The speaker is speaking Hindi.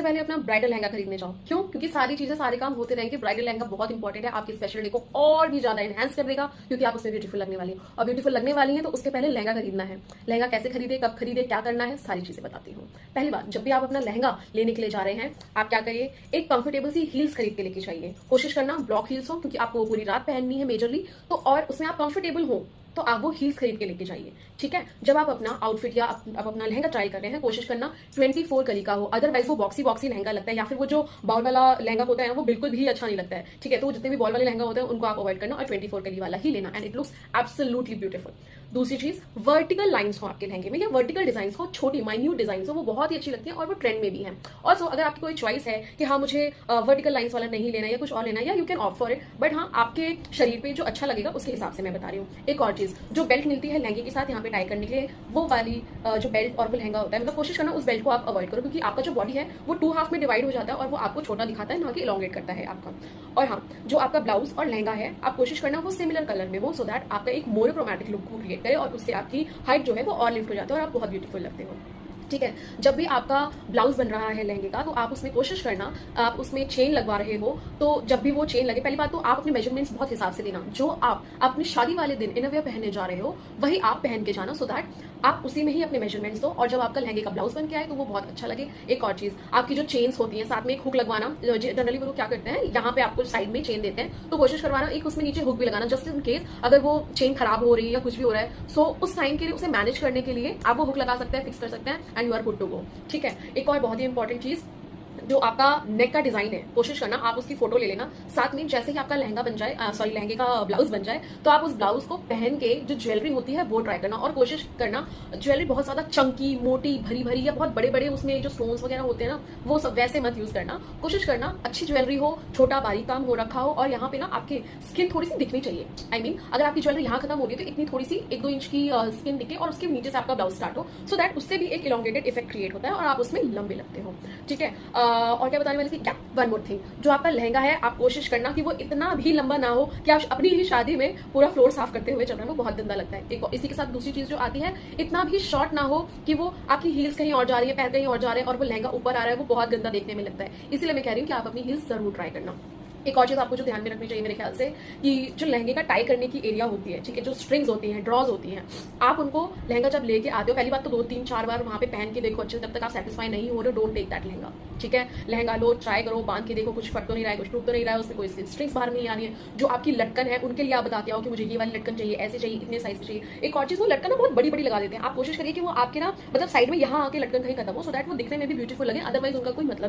सबसे पहले अपना ब्राइडल लहंगा खरीदने जाओ। क्यों? क्योंकि सारी चीजें सारे काम होते रहेंगे। ब्राइडल लहंगा बहुत इंपॉर्टेंट है, आपकी स्पेशल डे को और भी ज्यादा एनहांस कर देगा, क्योंकि आप उसमें ब्यूटीफुल लगने वाली है। और ब्यूटीफुल लगने वाली है तो उसके पहले लहंगा खरीदना है। लहंगा कैसे खरीदे, कब खरीदे, क्या करना है, सारी चीजें बताती हूँ। पहली बात, जब भी आप अपना लहंगा लेने के लिए जा रहे हैं, आप क्या करिए, एक कंफर्टेबल सी हील्स खरीद के लेके जाइए। कोशिश करना ब्लॉक हील्स हो, क्योंकि आपको वो पूरी रात पहननी है मेजरली, तो और उसमें आप कंफर्टेबल हो तो आप वो हील्स खरीद के लेके जाइए। ठीक है, जब आप अपना आउटफिट या आप अपना लहंगा ट्राई कर रहे हैं, कोशिश करना 24 कली का हो, अदरवाइज वो बॉक्सी बॉक्सी लहंगा लगता है, या फिर वो जो बॉल वाला लहंगा होता है वो बिल्कुल भी अच्छा नहीं लगता है। ठीक है, तो जितने भी बॉल वाले लहंगा होते हैं उनको आप अवॉइड करना और 24 कली वाला ही लेना, and it looks absolutely beautiful. दूसरी चीज, वर्टिकल लाइंस हो आपके लहंगे में या वर्टिकल डिजाइन हो, छोटी माइन्यूट डिजाइन हो, वो बहुत ही अच्छी लगती है और वो ट्रेंड में भी है। ऑल्सो अगर आपकी कोई चॉइस है कि हाँ मुझे वर्टिकल लाइंस वाला नहीं लेना या कुछ और लेना है, या you can opt for it, but हाँ आपके शरीर पे जो अच्छा लगेगा उसके हिसाब से मैं बता रही हूँ। एक और चीज, जो बेल्ट मिलती है लहंगे के साथ यहाँ पे टाई करने के लिए, वो वाली जो बेल्ट और वो लहंगा होता है, मतलब कोशिश करना उस बेल्ट को आप अवॉइड करो, क्योंकि आपका जो बॉडी है वो 2 हाफ में डिवाइड हो जाता है और वो आपको छोटा दिखाता है, ना कि इलॉन्गेट करता है आपका। और हाँ, जो आपका ब्लाउज और लहंगा है, आप कोशिश करना वो सिमिलर कलर में हो, सो दैट आपका एक मोनोक्रोमैटिक लुक को क्रिएट करे और उससे आपकी हाइट जो है वो और लिफ्ट हो जाती है और आप बहुत ब्यूटीफुल लगते हो। ठीक है, जब भी आपका ब्लाउज बन रहा है लहंगे का, तो आप उसमें कोशिश करना, आप उसमें चेन लगवा रहे हो तो जब भी वो चेन लगे, पहली बात तो आप अपने मेजरमेंट्स बहुत हिसाब से देना। जो आप अपनी शादी वाले दिन इनरवियर पहनने जा रहे हो वही आप पहन के जाना, सो दैट आप उसी में ही अपने मेजरमेंट्स दो और जब आपका लहंगे का ब्लाउज बन के आए तो वो बहुत अच्छा लगे। एक और चीज, आपकी जो चेन्स होती हैं साथ में एक हुक लगवाना। जनरली वो लोग क्या करते हैं, यहाँ पे आपको साइड में चेन देते हैं, तो कोशिश करवाना एक उसमें नीचे हुक भी लगाना, जस्ट इन केस अगर वो चेन खराब हो रही है या कुछ भी हो रहा है, सो उस टाइम के लिए उसे मैनेज करने के लिए आप वो हुक लगा सकते हैं, फिक्स कर सकते हैं, and you are good to go. ठीक है, एक और बहुत ही इंपॉर्टेंट चीज, जो आपका नेक का डिजाइन है, कोशिश करना आप उसकी फोटो ले लेना साथ में। जैसे ही आपका लहंगा बन जाए, सॉरी लहंगे का ब्लाउज बन जाए, तो आप उस ब्लाउज को पहन के जो ज्वेलरी होती है वो ट्राई करना, और कोशिश करना ज्वेलरी बहुत ज्यादा चंकी, मोटी, भरी भरी या बहुत बड़े बड़े उसमें जो स्टोन्स वगैरह होते हैं ना, वो सब वैसे मत यूज करना। कोशिश करना अच्छी ज्वेलरी हो, छोटा बारीक काम हो रखा हो, और यहाँ पे ना आपके स्किन थोड़ी सी दिखनी चाहिए। आई मीन अगर आपकी ज्वेलरी यहाँ खत्म हो रही है तो इतनी थोड़ी सी 1-2 इंच की स्किन दिखे और उसके नीचे से आपका ब्लाउज स्टार्ट हो, सो दैट उससे भी एक इलॉन्गेटेड इफेक्ट क्रिएट होता है और आप उसमें लंबे लगते हो। ठीक है, और क्या बताने वाली थी, क्या वन मोर थिंग, जो आपका लहंगा है आप कोशिश करना कि वो इतना भी लंबा ना हो कि आप अपनी ही शादी में पूरा फ्लोर साफ करते हुए चल रहे हैं, वो बहुत गंदा लगता है। एक इसी के साथ दूसरी चीज जो आती है, इतना भी शॉर्ट ना हो कि वो आपकी हील्स कहीं और जा रही है, पैर कहीं और जा रहे हैं और वो लहंगा ऊपर आ रहा है, वो बहुत गंदा देखने में लगता है। इसीलिए मैं कह रही हूँ कि आप अपनी हील्स जरूर ट्राई करना। एक और चीज आपको जो ध्यान में रखनी चाहिए मेरे ख्याल से, कि जो लहंगे का टाई करने की एरिया होती है, ठीक है, जो स्ट्रिंग्स होती हैं, ड्रॉज होती हैं, आप उनको लहंगा जब लेके आते हो, पहली बात तो 2-3-4 बार वहां पे पहन के देखो अच्छे से, जब तक आप सेटिस्फाई नहीं हो रहे, डोंट टेक दैट लहंगा। ठीक है, लहंगा लो, ट्राई करो, बांध के देखो, कुछ फट तो नहीं रहा है, कुछ टूट तो नहीं रहा है, उसमें कोई स्ट्रिंग्स बाहर नहीं आ रही है। जो आपकी लटकन है उनके लिए आप बताते हो कि मुझे ये वाली लटकन चाहिए, ऐसे चाहिए, इतने साइज की चाहिए। एक और चीज, वो लटकन ना बहुत बड़ी बड़ी लगा देते हैं, आप कोशिश करिए कि वो आपके ना मतलब साइड में यहाँ आके लटकन कहीं खत्म हो, सो दैट वो दिखने में भी ब्यूटीफुल लगे, अदरवाइज उनका कोई मतलब